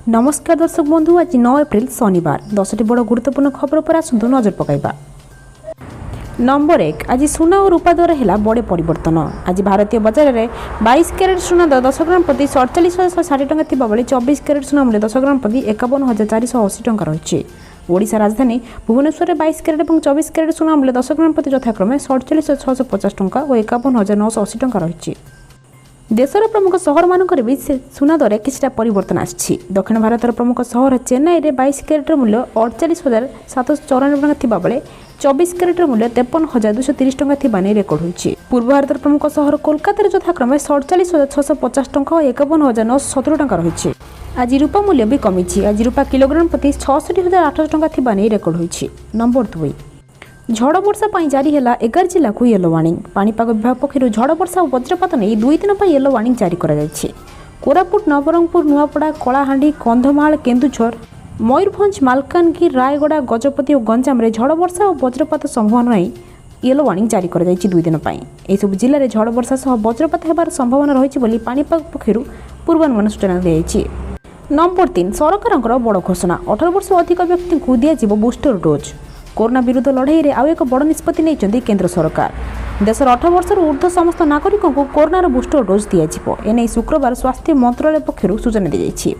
नमस्कार दर्शक बंधु आज 9 एप्रिल शनिवार 10टी बड़ गुरुत्वपूर्ण खबर पर आसतु नजर पकाइबा। नंबर 1 आज सुना और रूपा दर है बड़े परिवर्तन। आज भारतीय बजार में 22 कैरेट सुना दर 10 ग्राम प्रति 47,160 टंका थिबा बेले 24 कैरेट सुना मूल्य 10 ग्राम प्रति 51,480 टंका रही। ओडिशा राजधानी भुवनेश्वर में 22 कैरेट और 24 कैरेट सुना मूल्य 10 ग्राम प्रति यथाक्रमे 47,650 टंका और 51,980 टंका रही। देशर प्रमुख सहर मानक भी सुना दर किसी परिवर्तन आछि। दक्षिण भारतर प्रमुख सहर चेन्नई में 22 कैरेटर मूल्य 48,794 टंका थिबा बेले 24 कैरेटर मूल्य 53,230 टंका थिबा नै रेकर्ड होइछि। पूर्व भारतर प्रमुख सहर कोलकाता यथाक्रमे 47,650 टंका और 51,970 टंका रही। आज रूपा मूल्य भी कमिछि। आज रूपा किलोग्राम प्रति 66,800 टंका थिबा नै रेकर्ड होइछि। नंबर 2 झड़ वर्षा जारी है 11 जिला को येलो वार्निंग। पाणीपाग विभाग पक्षर झड़ वर्षा और वज्रपात नहीं 2 दिन येलो वार्निंग जारी कर कोरापुट नवरंगपुर नुआपड़ा कलाहांडी कंधमाल केन्दुझर मयूरभंज मालकानगिरी रायगड़ा गजपति और गंजाम में झड़ वर्षा और वज्रपात संभावना नहीं येलो वार्निंग जारी कर 2 दिन यह जिले में झड़ वर्षा सह वज्रपात होबार संभावना रही पाणीपाग पक्षर पूर्वानुमान सूचना दी। नंबर 3 सरकार बड़ घोषणा 18 वर्ष अधिक व्यक्ति को दिज्व बूस्टर डोज। कोरोना विरुद्ध लड़ाई में आउ एक बड़ निष्पत्ति नहीं केंद्र सरकार। देशर 18 वर्ष ऊर्ध्व समस्त नागरिकों को कोरोनार बूस्टर डोज दिज्व। एने शुक्रवार स्वास्थ्य मंत्रालय पक्षर सूचना दी जाइए।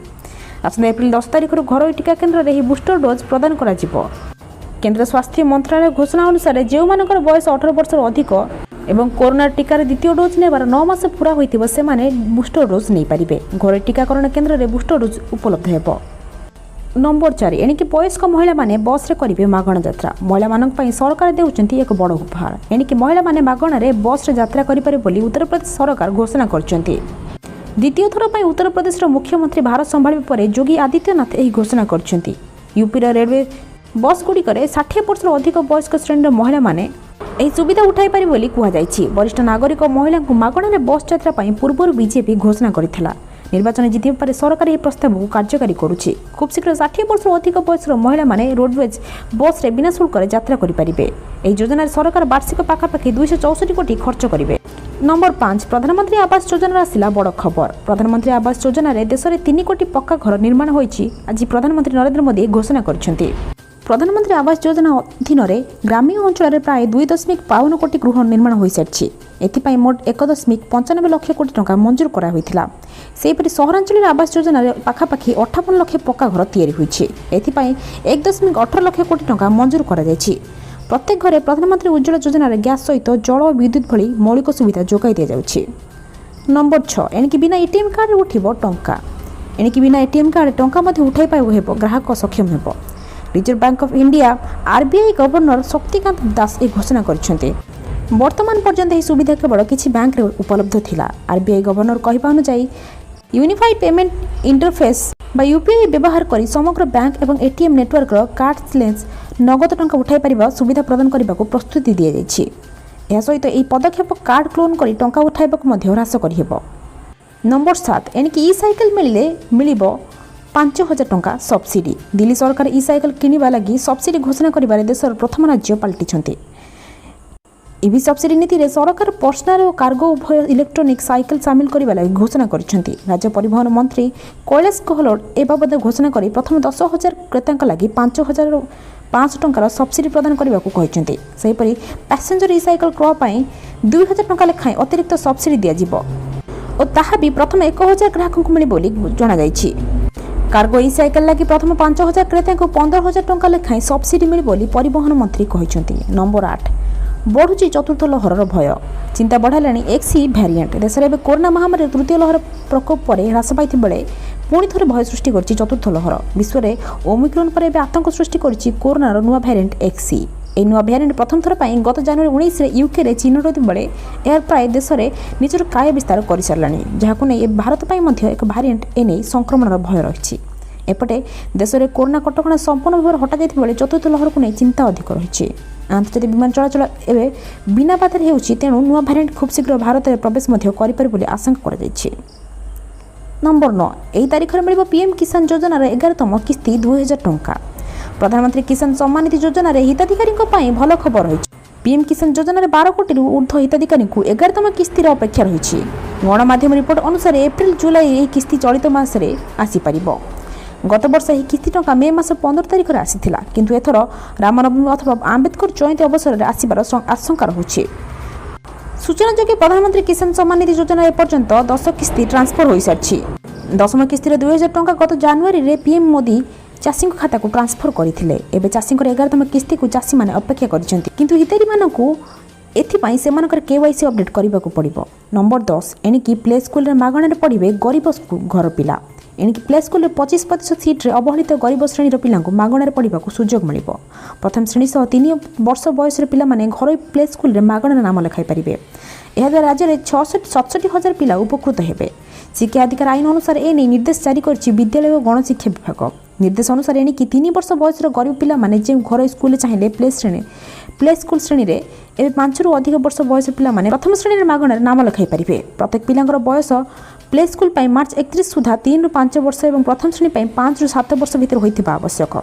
आसंता एप्रिल 10 तारिख घरोई टीका केन्द्र में बूस्टर डोज प्रदान कर केंद्र स्वास्थ्य मंत्रालय घोषणा अनुसार जो मानकर बयस 18 वर्ष अधिक एवं कोरोना टीकार द्वितीय डोज नेबार 9 मास पूरा होइतिबो सेमाने बूस्टर डोज नहीं पारिबे। घरोई टीकाकरण केन्द्र में बूस्टर डोज उपलब्ध हेबो। नंबर 4 एणिकी वयस्क महिला माने बस रे करिवे मागणा यात्रा। महिला मानक पई सरकार देउचंती एक बड़ उपहार। एणिकी महिला माने मागणा रे बस रे यात्रा करि पारे बोली उत्तर प्रदेश सरकार घोषणा करचंती। द्वितीय थर पई उत्तर प्रदेश रो मुख्यमंत्री भारत संभाळबे परे योगी आदित्यनाथ एही घोषणा करचंती। यूपी रो रेलवे बस गुडी करे 60 वर्ष अधिक वयस्क श्रेणी महिला माने एही सुविधा उठाई पारे बोली कुहा जायछि। वरिष्ठ नागरिक महिला को मागणा रे बस यात्रा पई पूर्व बीजेपी घोषणा करिथिला। निर्वाचन जितिबा पर सरकार यह प्रस्ताव को कार्यकारी करुछि। खूब शीघ्र 60 वर्ष अधिक बयस महिला माने रोडवेज बस रे बिना शुल्क यात्रा करें। यह योजना सरकार वार्षिक पाखापाखि 264 कोटी खर्च करेंगे। नंबर 5 प्रधानमंत्री आवास योजना आसिला बड़ खबर। प्रधानमंत्री आवास योजना रे देश में 3 कोटी पक्का घर निर्माण होइछि। आज प्रधानमंत्री नरेंद्र मोदी घोषणा करछन्ती। प्रधानमंत्री आवास योजना अधीन ग्रामीण अंचल प्राय 2.52 कोटी गृह निर्माण हो सारी। एथिपाई मोट 1.95 लाख कोटी टंका मंजूर करा होइथिला। सेहीपरि सहरांचल आवास योजना पाखापाखि 58 लाख पक्का घर तैयारी होइछि। एथिपाई 1.18 लाख कोटी टंका मंजूर करा जायछि। प्रत्येक घरे प्रधानमंत्री उज्ज्वला योजना गैस सहित जल और विद्युत भली मौलिक सुविधा जोगाई दिया जाउछि। नंबर 6 एणिकी बिना एटीएम कार्ड उठिबो टंका। एणिकी बिना एटीएम कार्ड टंका मध्ये उठाई पाइबो हेबो ग्राहक सक्षम हेबो। Reserve Bank of India RBI governor Shaktikanta Das ए घोषणा करछन्ते। वर्तमान पर्यंत यह सुविधा केवल किसी बैंक रे उपलब्ध थिला। आरबीआई गवर्नर कहबा अनुसार यूनिफाइड पेमेंट इंटरफेस बा यूपीआई व्यवहार करी समग्र बैंक एवं एटीएम नेटवर्क रो कार्डलेस नगद टंका उठाई परिबा सुविधा प्रदान करबा को प्रस्तुति दिया जायछि। एहा सहित एही पदक्षेप कार्ड क्लोन करी टंका उठाइबा को मध्ये ह्रास करिहेबो। नंबर 7 एणिकी ई साइकिल मिलिबो 5,000 टंका सब्सिडी। दिल्ली सरकार ई साइकिल किनिबा लागि सब्सिडी घोषणा करिबारे देशर प्रथम राज्य पलटिछन्ते। ईवी सब्सिडी नीति रे सरकार पर्सनल और कार्गो उभय इलेक्ट्रोनिक साइकिल सामिल करिबा लागि घोषणा करिछन्ते। राज्य परिवहन मंत्री कैलाश गहलोत ए बाबद घोषणा करी प्रथम 10,000 क्रेतांक लागि 5,500 टंकार सब्सिडी प्रदान करबा को कहिछन्ते। सेहीपरि पैसेंजर ई साइकिल क्रय पई 2,000 टंका लेखाएं अतिरिक्त सब्सिडी दिया जिवो और ताहा भी प्रथम 1,000 ग्राहक को मिले बोली जणा जायछि। कार्गो ई साइकिल लगी प्रथम 5,000 क्रेता को 15,000 टंका लेखाएं सब्सिडी मिले बोली परिवहन मंत्री कहिछन्ति। नंबर 8 बढ़ुची चतुर्थ लहर भय चिंता बढ़ालाणी एक्सी भैरिएंट। देश में कोरोना महामारी तृतीय लहर प्रकोप पर ह्रास पाई बेले पुणी थे भय सृष्टि करछि चतुर्थ लहर। विश्व में ओमिक्रॉन पर आतंक सृष्टि करछि कोरोनार नुआ भैरिएंट एक्सी। यह नुआ भैरिएंट प्रथम थर पर गत जनवरी 19 में यूके रे चिन्हित बेले यार प्राय देश में निजर काय विस्तार कर साराणी जहां नहीं भारत में एक भैरिएंट एने संक्रमण भय रही। एपटे देश में कोरोना कटकणा संपूर्ण भाव हटा जाता बेले चतुर्थ लहर को नहीं चिंता अधिक रही। आंतर्जातिक विमान चलाचल एवं बिना बाधा होउछि तेणु नुआ भैरिएंट खूब शीघ्र भारत में प्रवेश कर आशंका कर। नंबर 9 यही तारीख में मिल पीएम किसान योजनार 11तम किस्ती 2,000 टंका। प्रधानमंत्री किसान सम्मान निधि योजनार हिताधिकारी भल खबर रही। पीएम किसान योजनार 12 कोटी ऊर्ध्व हिताधिकारी 11तम किस्तीर अपेक्षा रही। गणमाध्यम रिपोर्ट अनुसार एप्रिल जुलाई यह किस्ती चलित मासरे आसीपर। गत वर्ष ଏହି କିସ୍ତି ଟଙ୍କା ମେ ମାସ 15 ତାରିଖରେ ଆସିଥିଲା, କିନ୍ତୁ ଏଥର ରାମନବମୀ ଅଥବା ଆମ୍ବେଦକର ଜୟନ୍ତୀ ଅବସରରେ ଆସିବାର ଆଶଙ୍କା ରହୁଛି। ସୂଚନାଯୋଗ୍ୟ ପ୍ରଧାନମନ୍ତ୍ରୀ କିଷାନ ସମ୍ମାନ ନିଧି ଯୋଜନା ଏପର୍ଯ୍ୟନ୍ତ 10 କିସ୍ତି ଟ୍ରାନ୍ସଫର ହୋଇସାରିଛି। ଦଶମ କିସ୍ତିରେ 2000 ଟଙ୍କା ଗତ ଜାନୁଆରୀରେ ପିଏମ୍ ମୋଦି ଚାଷୀଙ୍କ ଖାତାକୁ ଟ୍ରାନ୍ସଫର କରିଥିଲେ। ଏବେ ଚାଷୀଙ୍କର 11ତମ କିସ୍ତିକୁ ଚାଷୀମାନେ ଅପେକ୍ଷା କରିଛନ୍ତି, କିନ୍ତୁ ହିତାଧିକାରୀମାନଙ୍କୁ ଏଥିପାଇଁ ସେମାନଙ୍କର KYC ଅପଡେଟ୍ କରିବାକୁ ପଡ଼ିବ। ନମ୍ବର 10, ଏଣିକି ପ୍ଲେ ସ୍କୁଲରେ ମାଗଣାରେ ପଢ଼ିବେ ଗରିବ ଘର ପିଲା। ଏଣିକି ପ୍ଲେ ସ୍କୁଲରେ 25% ସିଟ୍ରେ ଅବହେଳିତ ଗରିବ ଶ୍ରେଣୀର ପିଲାଙ୍କୁ ମାଗଣାରେ ପଢ଼ିବାକୁ ସୁଯୋଗ ମିଳିବ। ପ୍ରଥମ ଶ୍ରେଣୀ ସହ 3 ବର୍ଷ ବୟସର ପିଲାମାନେ ଘରୋଇ ପ୍ଲେ ସ୍କୁଲରେ ମାଗଣାରେ ନାମ ଲେଖାଇ ପାରିବେ। ଏହାଦ୍ୱାରା ରାଜ୍ୟରେ 67,000 ପିଲା ଉପକୃତ ହେବେ। ଶିକ୍ଷା ଅଧିକାର ଆଇନ ଅନୁସାରେ ଏନେଇ ନିର୍ଦ୍ଦେଶ ଜାରି କରିଛି ବିଦ୍ୟାଳୟ ଓ ଗଣଶିକ୍ଷା ବିଭାଗ। ନିର୍ଦ୍ଦେଶ ଅନୁସାରେ ଏଣିକି 3 ବର୍ଷ ବୟସର ଗରିବ ପିଲାମାନେ ଯେଉଁ ଘରୋଇ ସ୍କୁଲରେ ଚାହିଁଲେ ପ୍ଲେ ସ୍କୁଲ ଶ୍ରେଣୀରେ ଏବେ 5ରୁ ଅଧିକ ବର୍ଷ ବୟସର ପିଲାମାନେ ପ୍ରଥମ ଶ୍ରେଣୀରେ ମାଗଣାରେ ନାମ ଲେଖାଇ ପାରିବେ। ପ୍ରତ୍ୟେକ ପିଲାଙ୍କର ବୟସ ପ୍ଲେ ସ୍କୁଲ ପାଇଁ ମାର୍ଚ୍ଚ 31 ସୁଦ୍ଧା 3ରୁ 5 ବର୍ଷ ଏବଂ ପ୍ରଥମ ଶ୍ରେଣୀ ପାଇଁ 5ରୁ 7 ବର୍ଷ ଭିତରେ ହୋଇଥିବା ଆବଶ୍ୟକ।